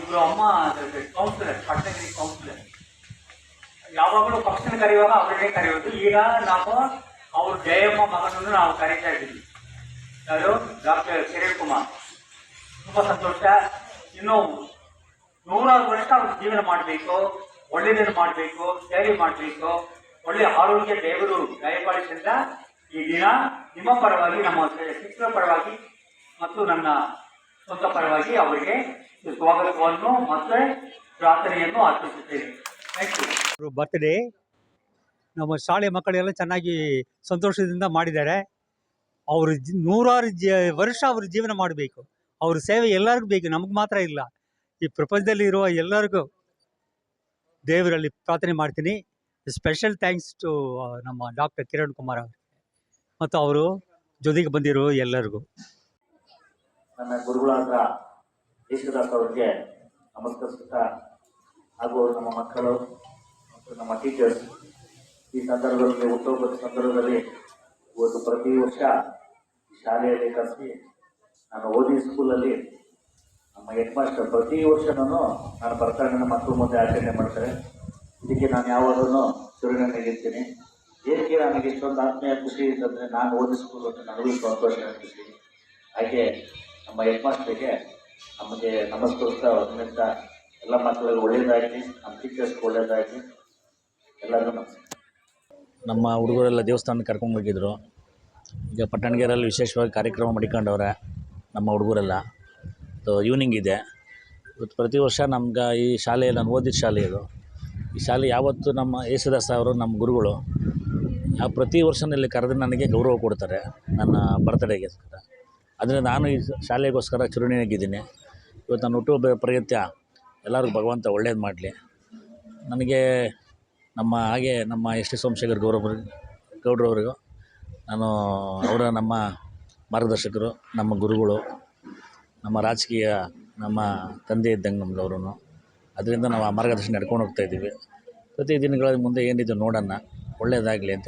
ಇಬ್ಬರು ಅಮ್ಮ counsellor, ಪಟ್ಟಣಗಿರಿ counsellor. ಯಾವಾಗಲೂ ಫಂಕ್ಷನ್ ಕರೆಯುವಾಗ ಅವರನ್ನೇ ಕರೆಯೋದು. ಈಗ ನಾವು ಅವ್ರ ಜಯಮ್ಮ ಮಗನನ್ನು ನಾವು ಕರೀತಾ ಇದ್ದೀವಿ. ಯಾರು? ಡಾಕ್ಟರ್ ಕಿರಣ್ ಕುಮಾರ್. ತುಂಬ ಸಂತೋಷ. ಇನ್ನೂ 100 ವರ್ಷ ಅವ್ರು ಜೀವನ ಮಾಡಬೇಕು, ಒಳ್ಳೆಯದನ್ನು ಮಾಡಬೇಕು, ಸೇವೆ ಮಾಡಬೇಕು, ಒಳ್ಳೆಯ ಆರೋಗ್ಯ ದೇವರು ದಯಪಾಲಿಸಿದ ಈ ದಿನ ನಿಮ್ಮ ಪರವಾಗಿ, ನಮ್ಮ ಶಿಕ್ಷಕರ ಪರವಾಗಿ ಮತ್ತು ನನ್ನ ಸ್ವಂತ ಪರವಾಗಿ ಅವರಿಗೆ ಸ್ವಾಗತವನ್ನು ಮತ್ತು ಪ್ರಾರ್ಥನೆಯನ್ನು ಅರ್ಪಿಸುತ್ತೇನೆ. Thank you. ಬರ್ತ್ಡೇ ನಮ್ಮ ಶಾಲೆ ಮಕ್ಕಳೆಲ್ಲ ಚೆನ್ನಾಗಿ ಸಂತೋಷದಿಂದ ಮಾಡಿದ್ದಾರೆ. ಅವರು 100 ವರ್ಷ ಅವರು ಜೀವನ ಮಾಡಬೇಕು. ಅವ್ರ ಸೇವೆ ಎಲ್ಲರಿಗೂ ಬೇಕು, ನಮಗೆ ಮಾತ್ರ ಇಲ್ಲ. ಈ ಪ್ರಪಂಚದಲ್ಲಿ ಇರುವ ಎಲ್ಲರಿಗೂ ದೇವರಲ್ಲಿ ಪ್ರಾರ್ಥನೆ ಮಾಡ್ತೀನಿ. ಸ್ಪೆಷಲ್ ಥ್ಯಾಂಕ್ಸ್ ಟು ನಮ್ಮ ಡಾಕ್ಟರ್ ಕಿರಣ್ ಕುಮಾರ್ ಅವರು ಮತ್ತು ಅವರು ಜೊತೆಗೆ ಬಂದಿರೋ ಎಲ್ಲರಿಗೂ. ನನ್ನ ಗುರುಗಳಾದ ಯೇಸುದಾಸ್ ಅವರಿಗೆ ನಮಸ್ಕರಿಸುತ್ತಾ, ಹಾಗೂ ನಮ್ಮ ಮಕ್ಕಳು ಮತ್ತು ನಮ್ಮ ಟೀಚರ್ಸ್ ಈ ಸಂದರ್ಭದಲ್ಲಿ, ಹುಟ್ಟುಹಬ್ಬದ ಸಂದರ್ಭದಲ್ಲಿ ಇವತ್ತು ಪ್ರತಿ ವರ್ಷ ಶಾಲೆಯಲ್ಲಿ ಕರೆಸಿ, ನಾನು ಓದಿ ಸ್ಕೂಲಲ್ಲಿ ನಮ್ಮ ಹೆಡ್ ಮಾಸ್ಟರ್ ಪ್ರತಿ ವರ್ಷನೂ ನಾನು ಬರ್ತಾನೆ ಮಕ್ಕಳ ಮುಂದೆ ಆಚರಣೆ ಮಾಡ್ತಾರೆ. ಇದಕ್ಕೆ ನಾನು ಯಾವಾಗಲೂ ಚಿರಋಣಿಯಾಗಿರ್ತೀನಿ. ಏನಕ್ಕೆ ನನಗೆ ಇಷ್ಟೊಂದು ಆತ್ಮೀಯ ಖುಷಿ ಅಂತಂದರೆ, ನಾನು ಓದಿ ಸ್ಕೂಲ್ ಅಂತ ನನಗೂ ಸಂತೋಷ ಖುಷಿ. ಹಾಗೆ ನಮ್ಮ ಹೆಡ್ ಮಾಸ್ಟರ್ಗೆ ನಮಗೆ ನಮಸ್ಕರಿಸ್ತಾ ಅದರಿಂದ ಎಲ್ಲ ಮಕ್ಕಳಿಗೆ ಒಳ್ಳೆಯದಾಗಲಿ, ನಮ್ಮ ಟೀಚರ್ಸ್ಗೆ ಒಳ್ಳೆಯದಾಗಲಿ, ಎಲ್ಲರಿಗೂ ನಮಸ್ಕಾರ. ನಮ್ಮ ಹುಡುಗರೆಲ್ಲ ದೇವಸ್ಥಾನಕ್ಕೆ ಕರ್ಕೊಂಡು ಹೋಗಿದ್ರು. ಈಗ ಪಟ್ಟಣಗೆರೆಯಲ್ಲಿ ವಿಶೇಷವಾಗಿ ಕಾರ್ಯಕ್ರಮ ಮಾಡಿಕೊಂಡವ್ರೆ ನಮ್ಮ ಹುಡುಗರೆಲ್ಲ. ಈವ್ನಿಂಗ್ ಇದೆ ಇವತ್ತು. ಪ್ರತಿ ವರ್ಷ ನಮ್ಗೆ ಈ ಶಾಲೆ, ನಾನು ಓದಿದ ಶಾಲೆ ಇದು. ಈ ಶಾಲೆ ಯಾವತ್ತು ನಮ್ಮ ಯೇಸುದಾಸ್ ಅವರು ನಮ್ಮ ಗುರುಗಳು ಪ್ರತಿ ವರ್ಷದಲ್ಲಿ ಕರೆದು ನನಗೆ ಗೌರವ ಕೊಡ್ತಾರೆ ನನ್ನ ಬರ್ತ್ಡೇಗೋಸ್ಕರ. ಅದರಿಂದ ನಾನು ಈ ಶಾಲೆಗೋಸ್ಕರ ಚಿರಋಣಿಯಾಗಿದ್ದೀನಿ. ಇವತ್ತು ನಾನು ಹುಟ್ಟುಹಬ್ಬ ಪ್ರಯುಕ್ತ ಎಲ್ಲರಿಗೂ ಭಗವಂತ ಒಳ್ಳೇದು ಮಾಡಲಿ. ನನಗೆ ನಮ್ಮ ಎಸ್ ಟಿ ಸೋಮಶೇಖರ್ ಗೌಡ್ರವರಿಗೂ ನಾನು ನಮ್ಮ ಮಾರ್ಗದರ್ಶಕರು, ನಮ್ಮ ಗುರುಗಳು, ನಮ್ಮ ರಾಜಕೀಯ ನಮ್ಮ ತಂದೆ ಇದ್ದಂಗೆ ನಮ್ಗವ್ರೂ. ಅದರಿಂದ ನಾವು ಆ ಮಾರ್ಗದರ್ಶನ ನಡ್ಕೊಂಡು ಹೋಗ್ತಾಯಿದ್ದೀವಿ. ಪ್ರತಿ ದಿನಗಳ ಮುಂದೆ ಏನಿದೆ ನೋಡೋಣ, ಒಳ್ಳೆಯದಾಗಲಿ ಅಂತ.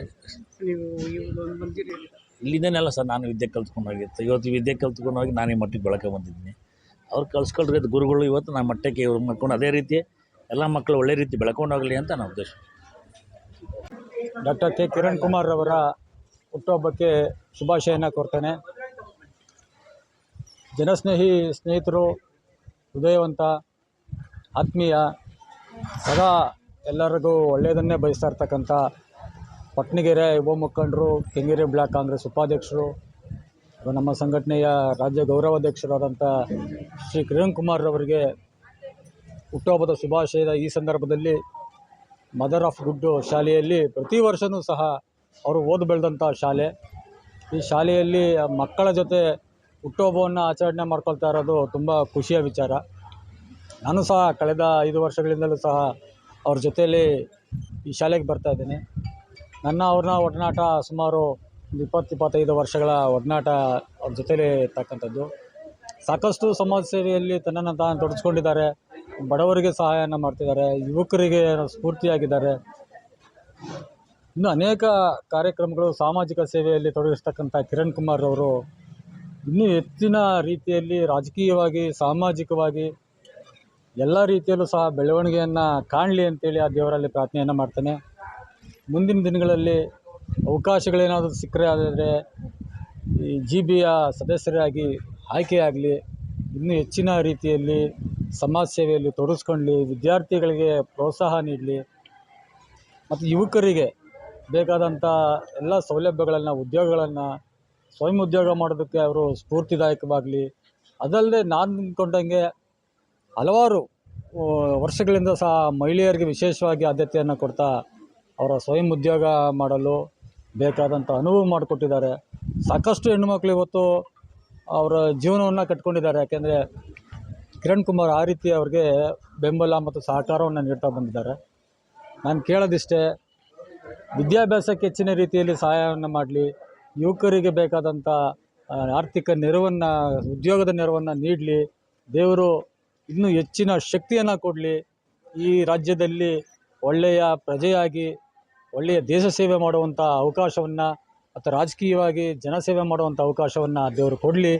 ಇಲ್ಲಿಂದನೆಲ್ಲ ಸರ್ ನಾನು ವಿದ್ಯೆ ಕಲ್ತ್ಕೊಂಡು ಹೋಗಿತ್ತು. ಇವತ್ತು ವಿದ್ಯೆ ಕಲ್ತ್ಕೊಂಡು ಹೋಗಿ ನಾನು ಈ ಮಟ್ಟಿಗೆ ಬೆಳಕೆ ಬಂದಿದ್ದೀನಿ. ಅವ್ರು ಕಲ್ಸ್ಕೊಳ್ರಿ ಗುರುಗಳು ಇವತ್ತು ನಾನು ಮಟ್ಟಕ್ಕೆ ಇವ್ರು ಮಾಡ್ಕೊಂಡು ಅದೇ ರೀತಿ ಎಲ್ಲ ಮಕ್ಕಳು ಒಳ್ಳೆ ರೀತಿ ಬೆಳ್ಕೊಂಡು ಹೋಗಲಿ ಅಂತ ನನ್ನ ಉದ್ದೇಶ. ಡಾಕ್ಟರ್ ಕೆ ಕಿರಣ್ ಕುಮಾರ್ ಅವರ ಹುಟ್ಟುಹಬ್ಬಕ್ಕೆ ಶುಭಾಶಯನ ಕೋರ್ತೇನೆ. ಜನಸ್ನೇಹಿ, ಸ್ನೇಹಿತರು, ಹೃದಯವಂತ, ಆತ್ಮೀಯ, ಸದಾ ಎಲ್ಲರಿಗೂ ಒಳ್ಳೆಯದನ್ನೇ ಬಯಸ್ತಾ ಇರ್ತಕ್ಕಂಥ ಪಟ್ಟಣಗೆರೆ ಯುವ ಮುಖಂಡರು, ಕೆಂಗೇರಿ ಬ್ಲಾಕ್ ಕಾಂಗ್ರೆಸ್ ಉಪಾಧ್ಯಕ್ಷರು, ನಮ್ಮ ಸಂಘಟನೆಯ ರಾಜ್ಯ ಗೌರವಾಧ್ಯಕ್ಷರಾದಂಥ ಶ್ರೀ ಕಿರಣ್ ಕುಮಾರ್ ಅವರಿಗೆ ಹುಟ್ಟುಹಬ್ಬದ ಶುಭಾಶಯದ ಈ ಸಂದರ್ಭದಲ್ಲಿ ಮದರ್ ಆಫ್ ಗುಡ್ ಶಾಲೆಯಲ್ಲಿ ಪ್ರತಿ ವರ್ಷವೂ ಸಹ ಅವರು ಓದಿ ಬೆಳೆದಂಥ ಶಾಲೆ. ಈ ಶಾಲೆಯಲ್ಲಿ ಮಕ್ಕಳ ಜೊತೆ ಹುಟ್ಟುಹಬ್ಬವನ್ನು ಆಚರಣೆ ಮಾಡ್ಕೊಳ್ತಾ ಇರೋದು ತುಂಬ ಖುಷಿಯ ವಿಚಾರ. ನಾನು ಸಹ ಕಳೆದ 5 ವರ್ಷಗಳಿಂದಲೂ ಸಹ ಅವ್ರ ಜೊತೆಯಲ್ಲಿ ಈ ಶಾಲೆಗೆ ಬರ್ತಾಯಿದ್ದೀನಿ. ಅವ್ರನ್ನ ಒಡನಾಟ ಸುಮಾರು 20-25 ವರ್ಷಗಳ ಒಡನಾಟ ಅವ್ರ ಜೊತೆಲೇ ಇರ್ತಕ್ಕಂಥದ್ದು. ಸಾಕಷ್ಟು ಸಮಾಜ ಸೇವೆಯಲ್ಲಿ ತನ್ನನ್ನು ತಾನು ತೊಡಗಿಸ್ಕೊಂಡಿದ್ದಾರೆ. ಬಡವರಿಗೆ ಸಹಾಯನ ಮಾಡ್ತಿದ್ದಾರೆ, ಯುವಕರಿಗೆ ಸ್ಫೂರ್ತಿಯಾಗಿದ್ದಾರೆ. ಇನ್ನು ಅನೇಕ ಕಾರ್ಯಕ್ರಮಗಳು, ಸಾಮಾಜಿಕ ಸೇವೆಯಲ್ಲಿ ತೊಡಗಿಸ್ತಕ್ಕಂಥ ಕಿರಣ್ ಕುಮಾರ್ ಅವರು ಇನ್ನೂ ಹೆಚ್ಚಿನ ರೀತಿಯಲ್ಲಿ ರಾಜಕೀಯವಾಗಿ, ಸಾಮಾಜಿಕವಾಗಿ ಎಲ್ಲ ರೀತಿಯಲ್ಲೂ ಸಹ ಬೆಳವಣಿಗೆಯನ್ನು ಕಾಣಲಿ ಅಂತೇಳಿ ಆ ದೇವರಲ್ಲಿ ಪ್ರಾರ್ಥನೆಯನ್ನು ಮಾಡ್ತೇನೆ. ಮುಂದಿನ ದಿನಗಳಲ್ಲಿ ಅವಕಾಶಗಳೇನಾದರೂ ಸಿಕ್ಕರೆ ಆದರೆ ಈ GB-ಯ ಸದಸ್ಯರಾಗಿ ಆಯ್ಕೆಯಾಗಲಿ, ಇನ್ನೂ ಹೆಚ್ಚಿನ ರೀತಿಯಲ್ಲಿ ಸಮಾಜ ಸೇವೆಯಲ್ಲಿ ತೊಡಗಿಸ್ಕೊಳ್ಳಿ, ವಿದ್ಯಾರ್ಥಿಗಳಿಗೆ ಪ್ರೋತ್ಸಾಹ ನೀಡಲಿ ಮತ್ತು ಯುವಕರಿಗೆ ಬೇಕಾದಂಥ ಎಲ್ಲ ಸೌಲಭ್ಯಗಳನ್ನು, ಉದ್ಯೋಗಗಳನ್ನು, ಸ್ವಯಂ ಉದ್ಯೋಗ ಮಾಡೋದಕ್ಕೆ ಅವರು ಸ್ಫೂರ್ತಿದಾಯಕವಾಗಲಿ. ಅದಲ್ಲದೆ ನಾನು ಅಂದ್ಕೊಂಡಂಗೆ ಹಲವಾರು ವರ್ಷಗಳಿಂದ ಸಹ ಮಹಿಳೆಯರಿಗೆ ವಿಶೇಷವಾಗಿ ಆದ್ಯತೆಯನ್ನು ಕೊಡ್ತಾ ಅವರ ಸ್ವಯಂ ಉದ್ಯೋಗ ಮಾಡಲು ಬೇಕಾದಂಥ ಅನುವು ಮಾಡಿಕೊಟ್ಟಿದ್ದಾರೆ. ಸಾಕಷ್ಟು ಹೆಣ್ಣುಮಕ್ಕಳು ಇವತ್ತು ಅವರ ಜೀವನವನ್ನು ಕಟ್ಕೊಂಡಿದ್ದಾರೆ. ಯಾಕೆಂದರೆ ಕಿರಣ್ ಕುಮಾರ್ ಆ ರೀತಿ ಅವ್ರಿಗೆ ಬೆಂಬಲ ಮತ್ತು ಸಹಕಾರವನ್ನು ನೀಡ್ತಾ ಬಂದಿದ್ದಾರೆ. ನಾನು ಕೇಳೋದಿಷ್ಟೇ, ವಿದ್ಯಾಭ್ಯಾಸಕ್ಕೆ ಹೆಚ್ಚಿನ ರೀತಿಯಲ್ಲಿ ಸಹಾಯವನ್ನು ಮಾಡಲಿ, ಯುವಕರಿಗೆ ಬೇಕಾದಂಥ ಆರ್ಥಿಕ ನೆರವನ್ನು, ಉದ್ಯೋಗದ ನೆರವನ್ನು ನೀಡಲಿ. ದೇವರು ಇನ್ನೂ ಹೆಚ್ಚಿನ ಶಕ್ತಿಯನ್ನು ಕೊಡಲಿ. ಈ ರಾಜ್ಯದಲ್ಲಿ ಒಳ್ಳೆಯ ಪ್ರಜೆಯಾಗಿ ಒಳ್ಳೆಯ ದೇಶ ಸೇವೆ ಮಾಡುವಂಥ ಅವಕಾಶವನ್ನು ಮತ್ತು ರಾಜಕೀಯವಾಗಿ ಜನಸೇವೆ ಮಾಡುವಂಥ ಅವಕಾಶವನ್ನು ದೇವರು ಕೊಡಲಿ.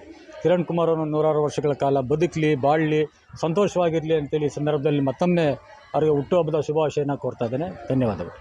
ಕಿರಣ್ ಕುಮಾರ್ ಅವರು 100 ವರ್ಷಗಳ ಕಾಲ ಬದುಕಲಿ, ಬಾಳಲಿ, ಸಂತೋಷವಾಗಿರಲಿ ಅಂತೇಳಿ ಈ ಸಂದರ್ಭದಲ್ಲಿ ಮತ್ತೊಮ್ಮೆ ಅವರಿಗೆ ಹುಟ್ಟುಹಬ್ಬದ ಶುಭಾಶಯನ ಕೋರ್ತಾ ಇದ್ದೇನೆ. ಧನ್ಯವಾದಗಳು.